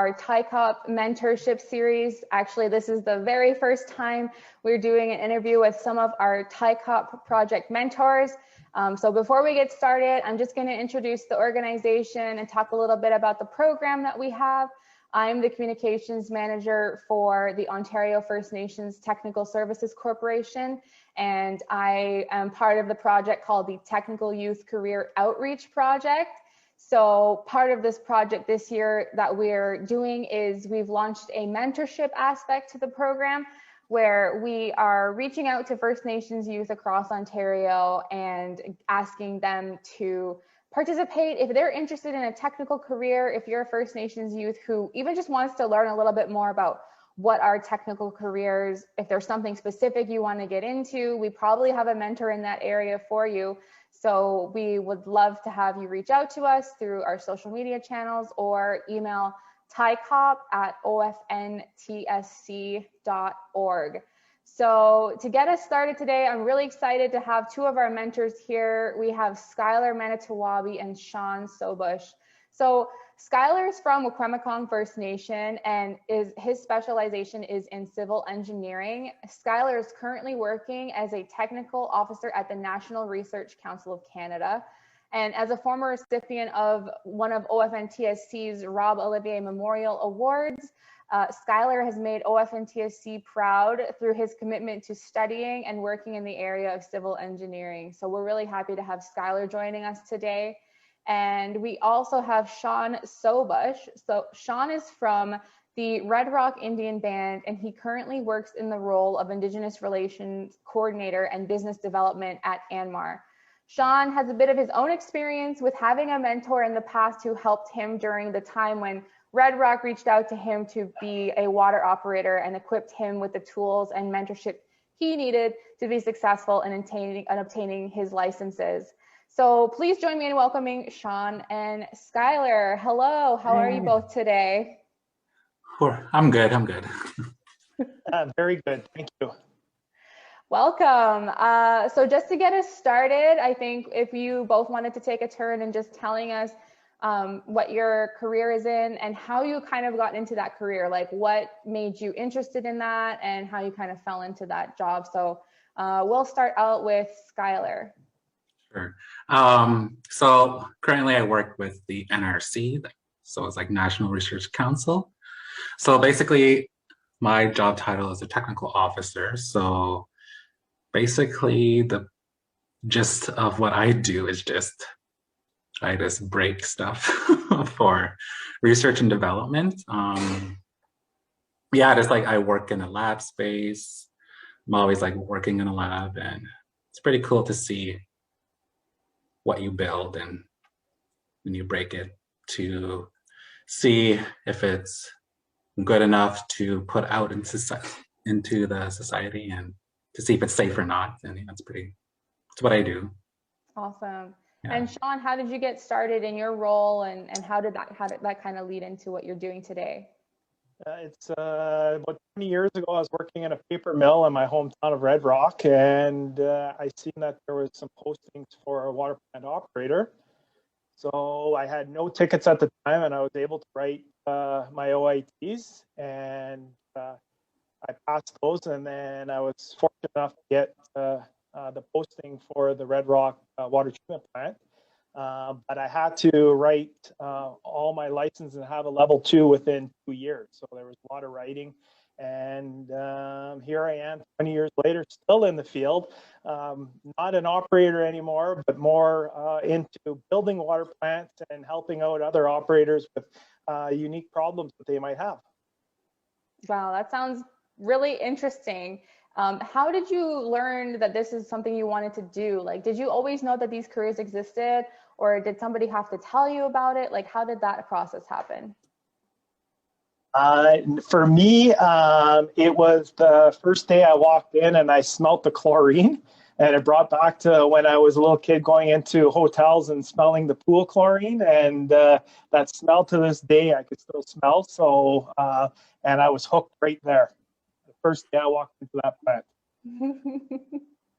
our TYCOP mentorship series. Actually, this is the very first time we're doing an interview with some of our TYCOP project mentors. So before we get started, I'm just going to introduce the organization and talk a little bit about the program that we have. I'm the communications manager for the Ontario First Nations Technical Services Corporation, and I am part of the project called the Technical Youth Career Outreach Project. So part of this project this year that we're doing is we've launched a mentorship aspect to the program where we are reaching out to First Nations youth across Ontario and asking them to participate if they're interested in a technical career. If you're a First Nations youth who even just wants to learn a little bit more about what are technical careers, if there's something specific you want to get into, we probably have a mentor in that area for you. So we would love to have you reach out to us through our social media channels or email tycop@ofntsc.org. So to get us started today, I'm really excited to have two of our mentors here. We have Skylar Manitowabi and Shawn Sobush. So Skylar is from Wikwemikong First Nation and his specialization is in civil engineering. Skylar is currently working as a technical officer at the National Research Council of Canada. And as a former recipient of one of OFNTSC's Rob Olivier Memorial Awards, Skylar has made OFNTSC proud through his commitment to studying and working in the area of civil engineering. So we're really happy to have Skylar joining us today. And we also have Shawn Sobush. So Shawn is from the Red Rock Indian Band, and he currently works in the role of Indigenous Relations Coordinator and Business Development at ANMAR. Shawn has a bit of his own experience with having a mentor in the past who helped him during the time when Red Rock reached out to him to be a water operator and equipped him with the tools and mentorship he needed to be successful in obtaining his licenses. So please join me in welcoming Shawn and Skylar. Hello, how are you both today? I'm good, I'm good. Very good, thank you. Welcome. So just to get us started, I think if you both wanted to take a turn and just telling us what your career is in and how you kind of got into that career, like what made you interested in that and how you kind of fell into that job. So we'll start out with Skylar. Sure. So currently I work with the NRC, so it's like National Research Council. So basically my job title is a technical officer. So basically the gist of what I do is I just break stuff for research and development. Yeah, just like I work in a lab space. I'm always like working in a lab, and it's pretty cool to see what you build and when you break it to see if it's good enough to put out into the society and to see if it's safe or not. And that's what I do. Awesome. Yeah. And Shawn, how did you get started in your role and how did that kind of lead into what you're doing today? It's about 20 years ago, I was working in a paper mill in my hometown of Red Rock, and I seen that there was some postings for a water plant operator. So I had no tickets at the time, and I was able to write my OITs, and I passed those, and then I was fortunate enough to get the posting for the Red Rock water treatment plant. But I had to write all my license and have a level 2 within 2 years. So there was a lot of writing. And here I am 20 years later, still in the field, not an operator anymore, but more into building water plants and helping out other operators with unique problems that they might have. Wow, that sounds really interesting. How did you learn that this is something you wanted to do? Like, did you always know that these careers existed, or did somebody have to tell you about it? Like, how did that process happen? For me, it was the first day I walked in and I smelled the chlorine, and it brought back to when I was a little kid going into hotels and smelling the pool chlorine, and that smell to this day I could still smell. So, and I was hooked right there. First day I walked into that plant.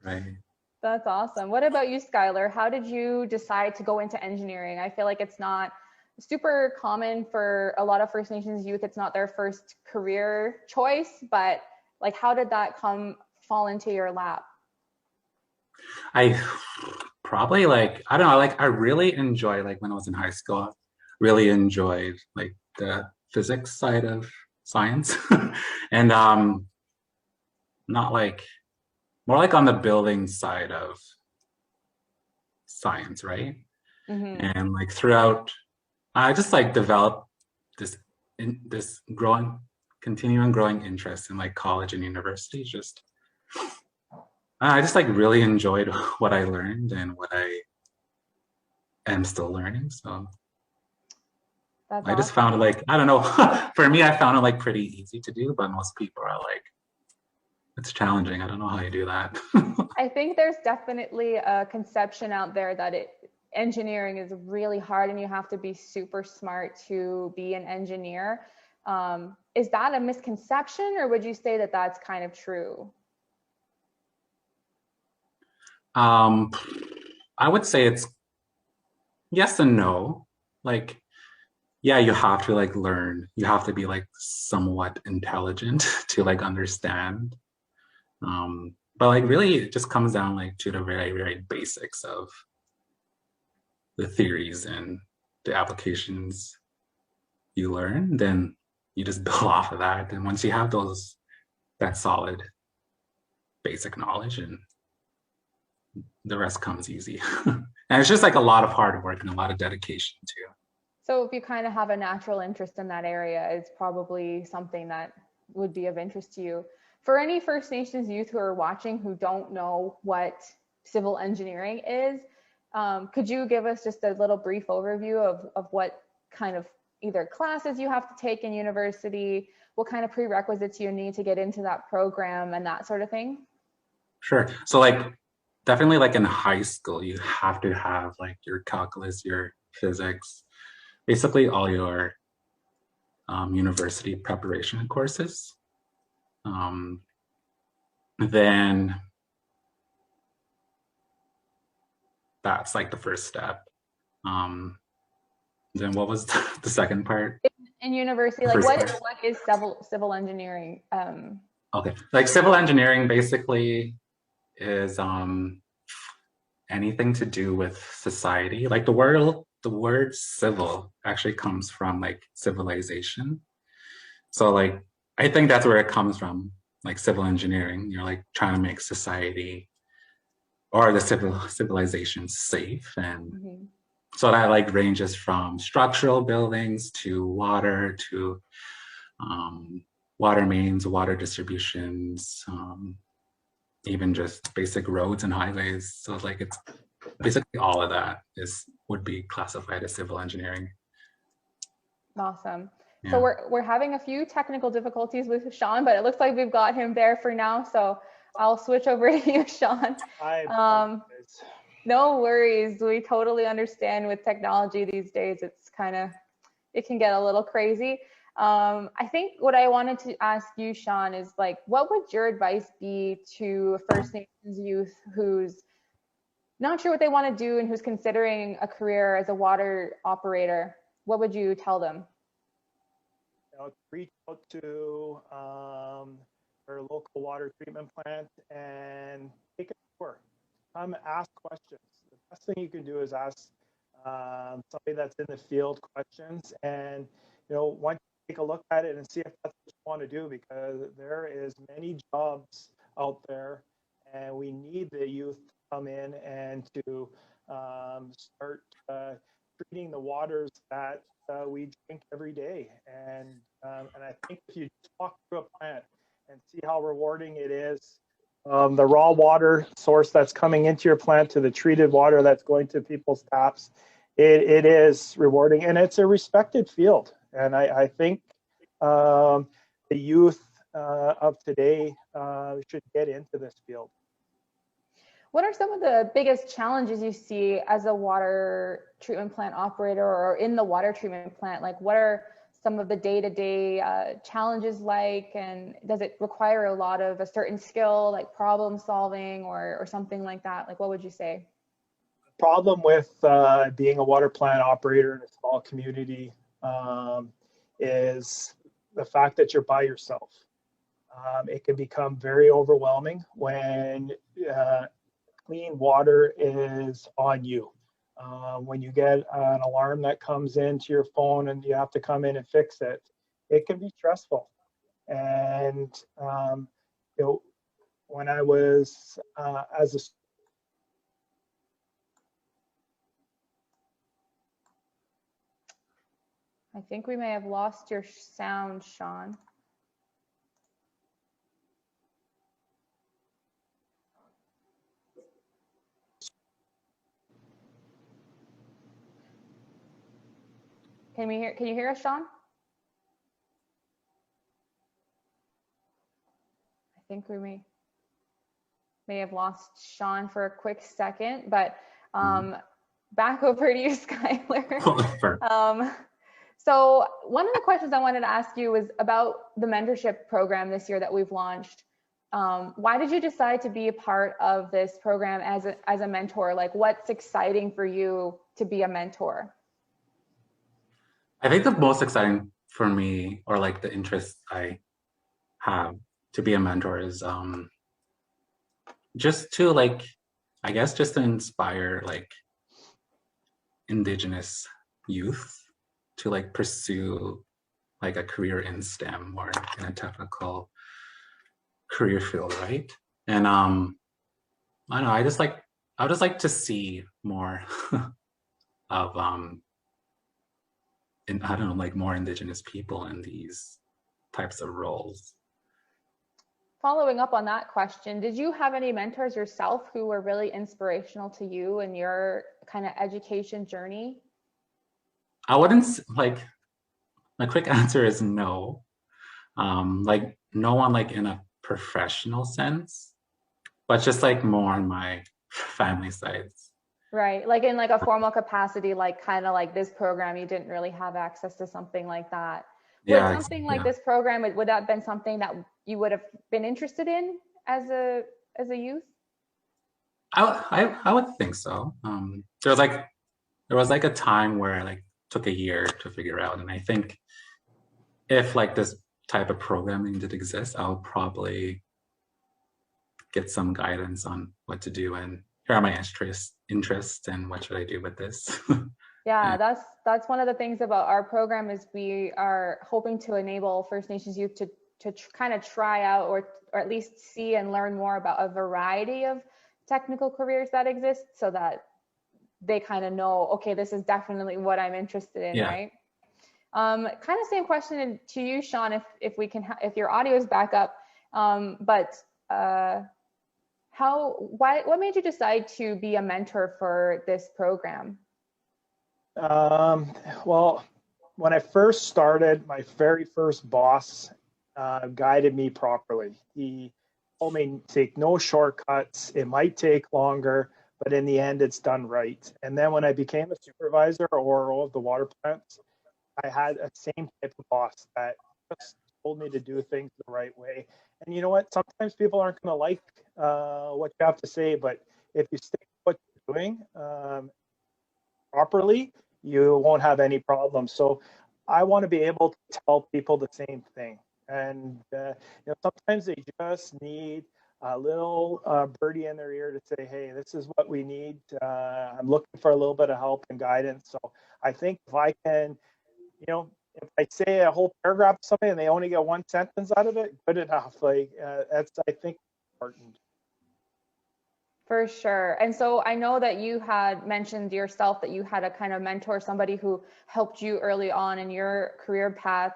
Right. That's awesome. What about you, Skylar? How did you decide to go into engineering? I feel like it's not super common for a lot of First Nations youth. It's not their first career choice, but like, how did that fall into your lap? I probably like, I don't know, like I really enjoy, like when I was in high school, really enjoyed like the physics side of science. And not like, more like on the building side of science, right? Mm-hmm. And like throughout, I just like developed this continuing growing interest in like college and university. Just I just like really enjoyed what I learned and what I am still learning. So That's I just awesome. found it like, I don't know, for me, I found it like pretty easy to do, but most people are like, it's challenging. I don't know how you do that. I think there's definitely a conception out there that engineering is really hard and you have to be super smart to be an engineer. Is that a misconception, or would you say that that's kind of true? I would say it's yes and no. Like, yeah, you have to like learn. You have to be like somewhat intelligent to like understand. But like really it just comes down like to the very, very basics of the theories and the applications you learn, then you just build off of that. And once you have that solid basic knowledge, and the rest comes easy. And it's just like a lot of hard work and a lot of dedication too. So if you kind of have a natural interest in that area, it's probably something that would be of interest to you. For any First Nations youth who are watching who don't know what civil engineering is, could you give us just a little brief overview of what kind of either classes you have to take in university, what kind of prerequisites you need to get into that program and that sort of thing? Sure. So like definitely like in high school, you have to have like your calculus, your physics, basically all your university preparation courses. Then that's like the first step. Then what was the second part? In university, like what is civil engineering? Okay, like civil engineering basically is anything to do with society. Like the word civil actually comes from like civilization. So like I think that's where it comes from, like civil engineering. You're like trying to make society or the civilization safe. And Mhm. so that like ranges from structural buildings to water to water mains, water distributions, even just basic roads and highways. So like it's basically all of that would be classified as civil engineering. Awesome. So Yeah. we're having a few technical difficulties with Shawn, but it looks like we've got him there for now. So I'll switch over to you, Shawn. No worries. We totally understand with technology these days. It can get a little crazy. I think what I wanted to ask you, Shawn, is like, what would your advice be to First Nations youth who's not sure what they want to do and who's considering a career as a water operator? What would you tell them? Reach out to their local water treatment plant and take a tour. Come ask questions. The best thing you can do is ask somebody that's in the field questions, and once you take a look at it and see if that's what you want to do, because there is many jobs out there, and we need the youth to come in and to start treating the waters that we drink every day. And I think if you just walk through a plant and see how rewarding it is, the raw water source that's coming into your plant to the treated water that's going to people's taps, it is rewarding, and it's a respected field. And I think the youth of today should get into this field. What are some of the biggest challenges you see as a water treatment plant operator or in the water treatment plant? Like, what are some of the day-to-day challenges like, and does it require a lot of a certain skill, like problem solving or something like that? Like, what would you say? problem with being a water plant operator in a small community is the fact that you're by yourself. It can become very overwhelming when clean water is on you. When you get an alarm that comes into your phone and you have to come in and fix it, it can be stressful. And when I was as a I think we may have lost your sound, Shawn. Can you hear us, Shawn? I think we may have lost Shawn for a quick second, but back over to you, Skylar. So one of the questions I wanted to ask you was about the mentorship program this year that we've launched. Why did you decide to be a part of this program as a mentor? Like, what's exciting for you to be a mentor? I think the most exciting for me, or like the interest I have to be a mentor, is just to like, I guess just to inspire like Indigenous youth to like pursue like a career in STEM or in a technical career field, right? And I don't know, I would just like to see more of I don't know, like more Indigenous people in these types of roles. Following up on that question, did you have any mentors yourself who were really inspirational to you in your kind of education journey? I wouldn't like, my quick answer is no. Like no one like in a professional sense, but just like more on my family sides. Right, like in like a formal capacity, like kind of like this program, you didn't really have access to something like that. Yeah, Would something like this program, would that have been something that you would have been interested in as a youth? I would think so. There was like a time where I like took a year to figure out, and I think if like this type of programming did exist, I would probably get some guidance on what to do and here are my interests and what should I do with this. Yeah, that's one of the things about our program is we are hoping to enable First Nations youth to kind of try out or at least see and learn more about a variety of technical careers that exist so that they kind of know, okay, this is definitely what I'm interested in, right? Kind of same question to you, Shawn, if we can, if your audio is back up, but what made you decide to be a mentor for this program? Well, when I first started, my very first boss guided me properly. He told me take no shortcuts. It might take longer, but in the end, it's done right. And then when I became a supervisor or of the water plants, I had a same type of boss that just told me to do things the right way. And you know what? Sometimes people aren't going to like what you have to say, but if you stick to what you're doing properly, you won't have any problems. So I want to be able to tell people the same thing. And sometimes they just need a little birdie in their ear to say, hey, this is what we need. I'm looking for a little bit of help and guidance. So I think if I can, if I say a whole paragraph to somebody and they only get one sentence out of it, good enough. Like that's, I think, important. For sure. And so I know that you had mentioned yourself that you had a kind of mentor, somebody who helped you early on in your career path.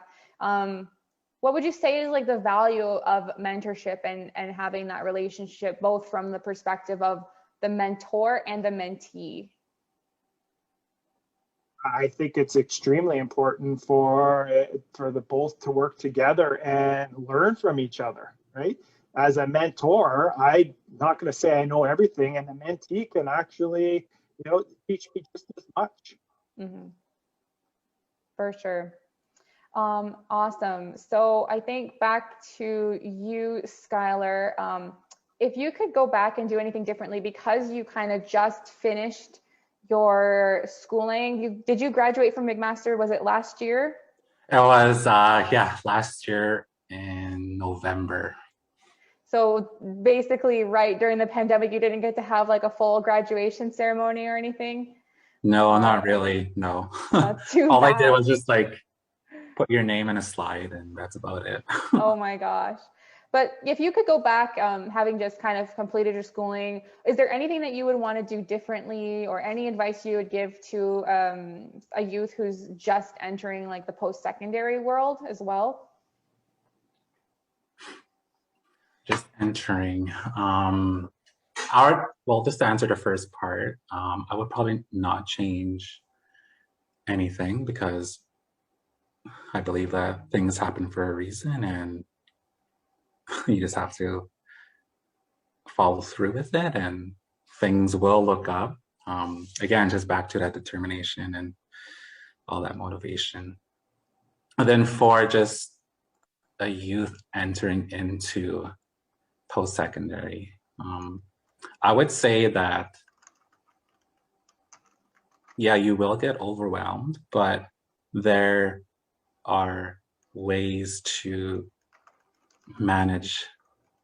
What would you say is like the value of mentorship and having that relationship, both from the perspective of the mentor and the mentee? I think it's extremely important for the both to work together and learn from each other, right? As a mentor, I'm not going to say I know everything, and the mentee can actually, teach me just as much. Mm-hmm. For sure. Awesome. So I think back to you, Skylar, if you could go back and do anything differently because you kind of just finished your schooling. Did you graduate from McMaster? Was it last year? It was, yeah, last year in November. So basically, right during the pandemic, you didn't get to have like a full graduation ceremony or anything? No, not really. No. That's too All I bad. did was just like put your name in a slide, and that's about it. Oh my gosh. But if you could go back, having just kind of completed your schooling, is there anything that you would want to do differently, or any advice you would give to a youth who's just entering like the post-secondary world as well? Just entering. Well, just to answer the first part, I would probably not change anything because I believe that things happen for a reason, and you just have to follow through with it, and things will look up. Again, just back to that determination and all that motivation. And then for just a youth entering into post-secondary, I would say that, yeah, you will get overwhelmed, but there are ways to manage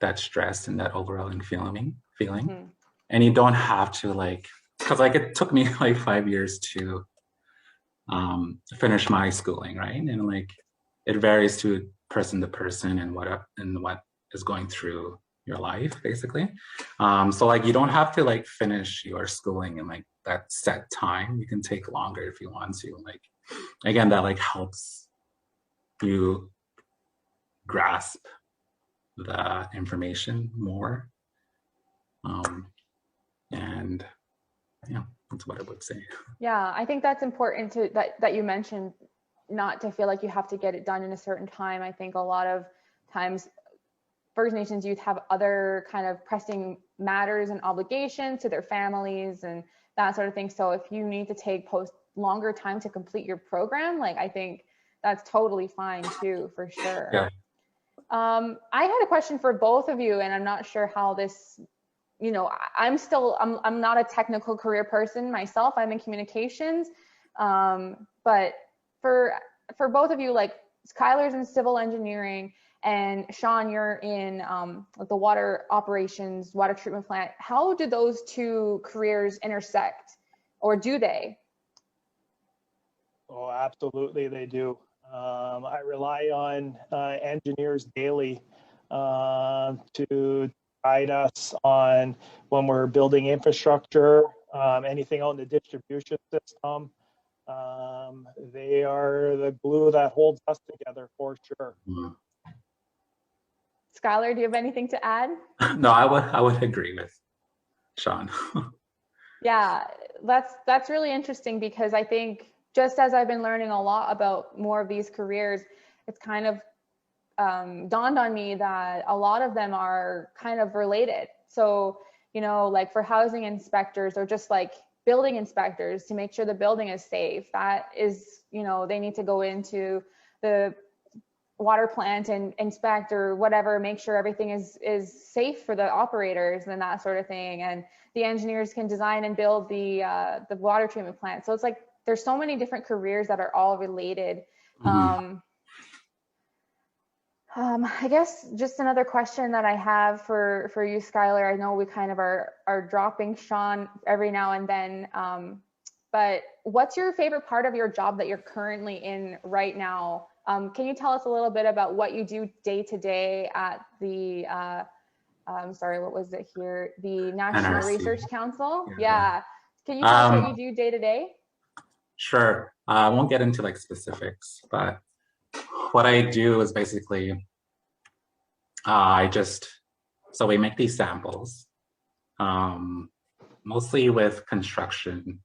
that stress and that overwhelming feeling. Mm-hmm. And you don't have to like, because like it took me like 5 years to finish my schooling, right? And like it varies to person and what is going through your life, basically. So like you don't have to like finish your schooling in like that set time. You can take longer if you want to. Like again, that like helps you grasp the information more. And yeah, that's what I would say. Yeah, I think that's important to that you mentioned, not to feel like you have to get it done in a certain time. I think a lot of times First Nations youth have other kind of pressing matters and obligations to their families and that sort of thing. So if you need to take longer time to complete your program, like I think that's totally fine too, for sure. Yeah. I had a question for both of you, and I'm not sure how this, I'm not a technical career person myself. I'm in communications. But for both of you, like Skylar's in civil engineering and Shawn, you're in the water operations, water treatment plant. How do those two careers intersect, or do they? Oh, absolutely, they do. I rely on engineers daily to guide us on when we're building infrastructure, anything on the distribution system. They are the glue that holds us together for sure. Mm. Skylar, do you have anything to add? No, I would agree with Shawn. Yeah, that's really interesting, because I think just as I've been learning a lot about more of these careers, it's kind of dawned on me that a lot of them are kind of related. So, like for housing inspectors or just like building inspectors, to make sure the building is safe, that is, they need to go into the water plant and inspect or whatever, make sure everything is safe for the operators and that sort of thing. And the engineers can design and build the water treatment plant. So it's like there's so many different careers that are all related. Mm-hmm. I guess just another question that I have for you, Skylar. I know we kind of are dropping Shawn every now and then, but what's your favorite part of your job that you're currently in right now? Can you tell us a little bit about what you do day to day at the, what was it here? The National NRC. Research Council? Yeah. Can you tell us what you do day to day? Sure. I won't get into like specifics, but what I do is basically, so we make these samples, mostly with construction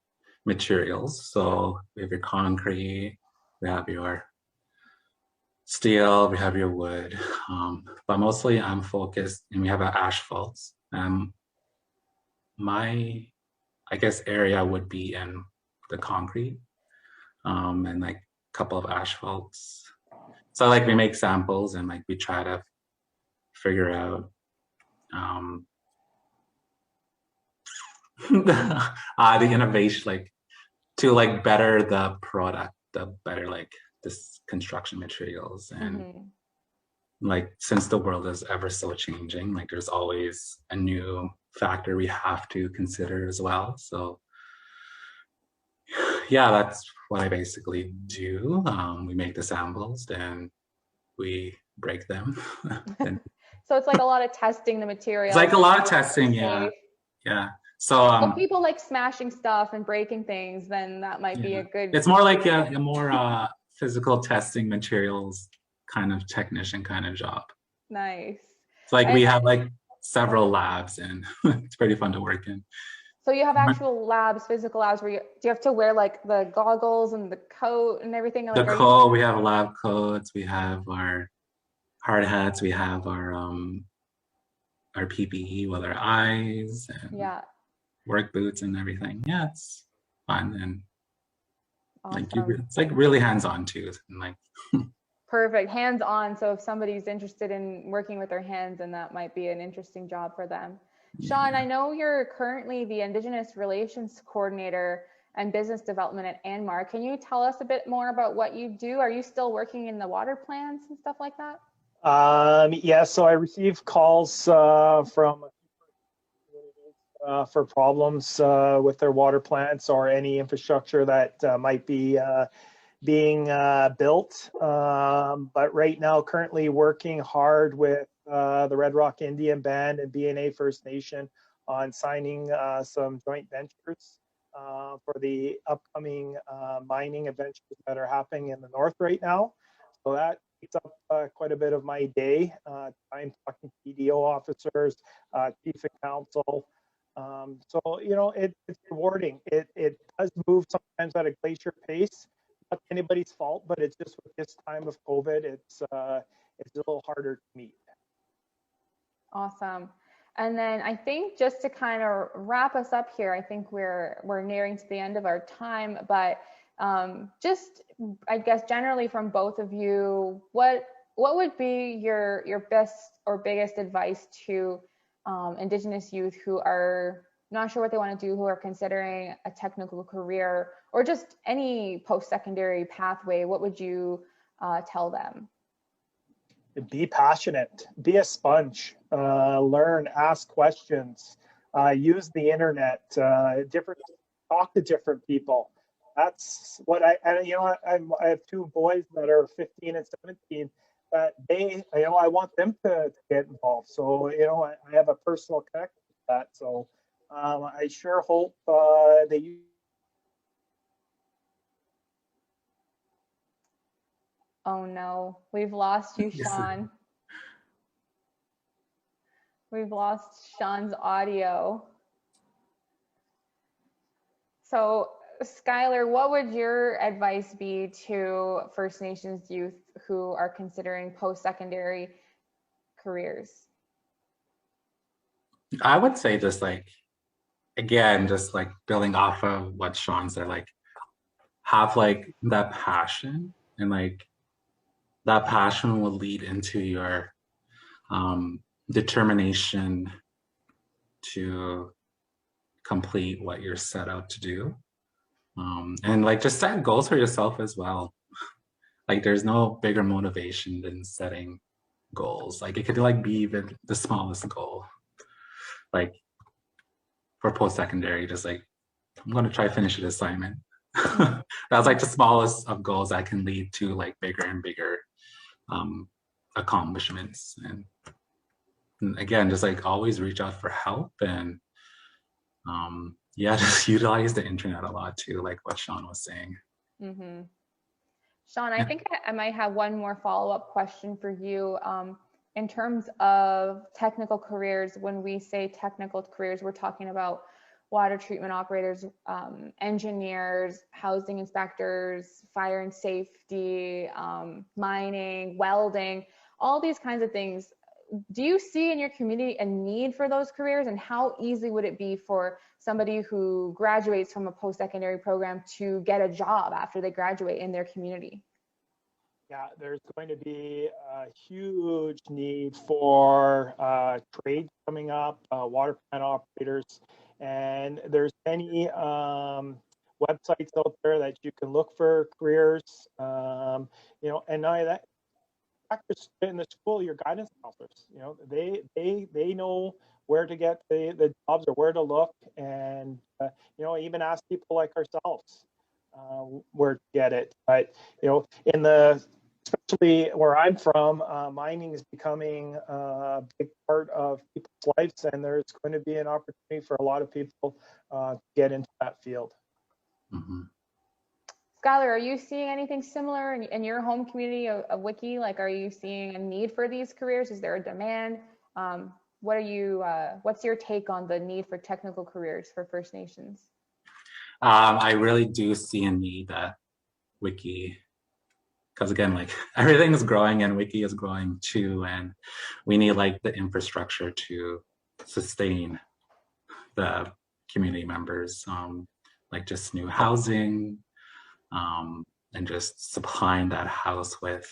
materials. So we have your concrete, we have your steel, we have your wood, but mostly I'm focused, and we have our asphalts. My, I guess, area would be in the concrete, and like a couple of asphalts. So like we make samples and like we try to figure out the innovation, like to like better the product, the better like this construction materials. And like since the world is ever so changing, like there's always a new factor we have to consider as well. So yeah, that's what I basically do. We make the samples and we break them. And So it's like a lot of testing the material. it's like a lot of testing, yeah. Yeah. So well, people like smashing stuff and breaking things, then that might be a good. It's more like a more physical testing materials kind of technician kind of job. Nice. It's like we have like several labs and it's pretty fun to work in. So you have actual labs, physical labs where do you have to wear like the goggles and the coat and everything? Like, the coat, we have lab coats, we have our hard hats, we have our PPE with our eyes and work boots and everything. Yeah, it's fun and awesome. Like it's like really hands-on too. And like perfect, hands-on. So if somebody's interested in working with their hands, then that might be an interesting job for them. Shawn, I know you're currently the Indigenous Relations Coordinator and Business Development at ANMAR. Can you tell us a bit more about what you do? Are you still working in the water plants and stuff like that? Yeah, so I receive calls from for problems with their water plants or any infrastructure that might be being built. But right now, currently working hard with the Red Rock Indian Band and BNA First Nation on signing some joint ventures for the upcoming mining adventures that are happening in the north right now. So that takes up quite a bit of my day. I'm talking to EDO officers, chief of council. So, you know, it's rewarding. It does move sometimes at a glacier pace. Not anybody's fault, but it's just with this time of COVID, it's a little harder to meet. Awesome. And then I think just to kind of wrap us up here, I think we're nearing to the end of our time, but just I guess generally from both of you, what would be your best or biggest advice to Indigenous youth who are not sure what they want to do, who are considering a technical career or just any post-secondary pathway? What would you tell them? Be passionate, be a sponge, learn, ask questions, use the internet, talk to different people. That's what you know, I have two boys that are 15 and 17 that you know, I want them to get involved. So, you know, I have a personal connection with that. So I sure hope that you. Oh no, we've lost you, Shawn. We've lost Shawn's audio. So Skylar, what would your advice be to First Nations youth who are considering post-secondary careers? I would say just like, again, just like building off of what Shawn said, like have like that passion and like that passion will lead into your determination to complete what you're set out to do. And like just set goals for yourself as well. Like there's no bigger motivation than setting goals. Like it could like be even the smallest goal. Like for post-secondary, just like I'm gonna try to finish an assignment. That's like the smallest of goals that can lead to like bigger and bigger accomplishments. And again, just like always reach out for help and yeah, just utilize the internet a lot too, like what Shawn was saying. Mm-hmm. Shawn, I think I might have one more follow-up question for you. In terms of technical careers, when we say technical careers, we're talking about water treatment operators, engineers, housing inspectors, fire and safety, mining, welding, all these kinds of things. Do you see in your community a need for those careers, and how easy would it be for somebody who graduates from a post-secondary program to get a job after they graduate in their community? Yeah, there's going to be a huge need for trades coming up, water plant operators. And there's many websites out there that you can look for careers. You know, and not only that, factors in the school, your guidance counselors, you know, they know where to get the jobs or where to look, and you know, even ask people like ourselves where to get it. But you know, in the especially where I'm from, mining is becoming a big part of people's lives, and there's going to be an opportunity for a lot of people to get into that field. Mm-hmm. Skylar, are you seeing anything similar in your home community of Wiki? Like, are you seeing a need for these careers? Is there a demand? What's your take on the need for technical careers for First Nations? I really do see a need at Wiki, because again, like everything is growing and Wiki is growing too, and we need like the infrastructure to sustain the community members, like just new housing, and just supplying that house with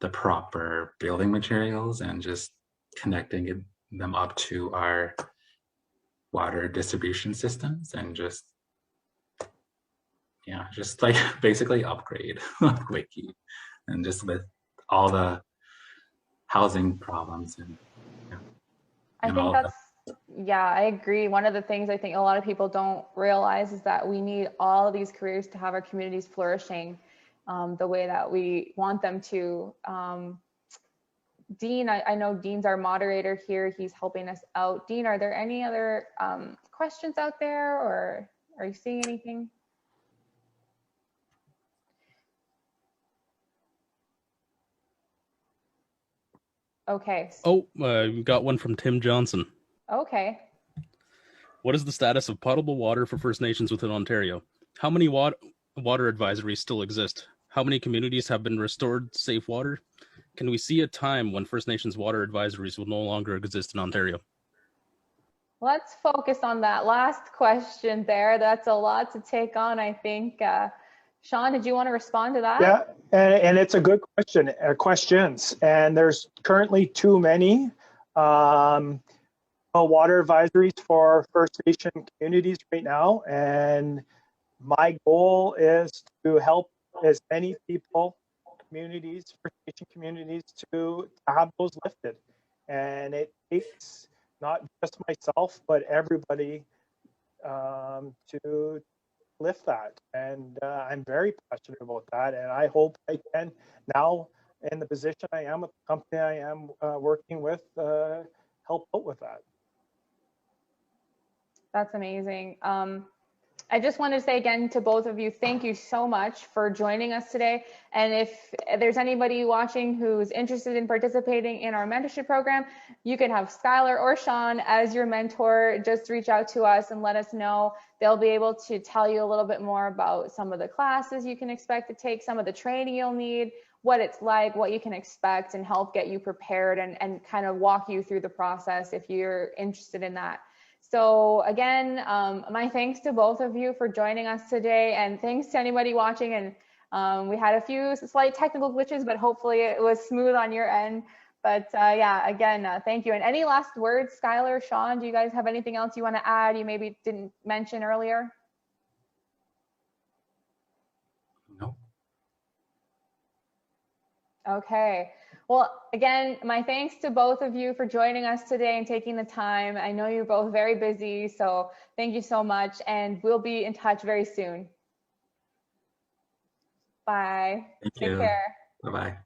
the proper building materials and just connecting them up to our water distribution systems, and just, yeah, just like basically upgrade Wiki, and just with all the housing problems and I think that's, yeah, I agree. One of the things I think a lot of people don't realize is that we need all of these careers to have our communities flourishing the way that we want them to. Dean, I know Dean's our moderator here. He's helping us out. Dean, are there any other questions out there, or are you seeing anything? Okay. Oh, we got one from Tim Johnson. Okay. What is the status of potable water for First Nations within Ontario? How many water advisories still exist? How many communities have been restored safe water? Can we see a time when First Nations water advisories will no longer exist in Ontario? Let's focus on that last question there. That's a lot to take on, I think. Shawn, did you want to respond to that? Yeah, and it's a good question, questions. And there's currently too many water advisories for First Nation communities right now. And my goal is to help as many people, communities, First Nation communities, to have those lifted. And it takes not just myself, but everybody to lift that. And I'm very passionate about that. And I hope I can now, in the position I am with the company I am working with, help out with that. That's amazing. I just want to say again to both of you, thank you so much for joining us today. And if there's anybody watching who's interested in participating in our mentorship program, you can have Skylar or Shawn as your mentor. Just reach out to us and let us know. They'll be able to tell you a little bit more about some of the classes you can expect to take, some of the training you'll need, what it's like, what you can expect, and help get you prepared and kind of walk you through the process if you're interested in that. So again, my thanks to both of you for joining us today, and thanks to anybody watching. And we had a few slight technical glitches, but hopefully it was smooth on your end. But yeah, again, thank you. And any last words, Skylar, Shawn, do you guys have anything else you want to add you maybe didn't mention earlier? No. Okay. Well, again, my thanks to both of you for joining us today and taking the time. I know you're both very busy, so thank you so much, and we'll be in touch very soon. Bye. Thank Take you. care. Bye-bye.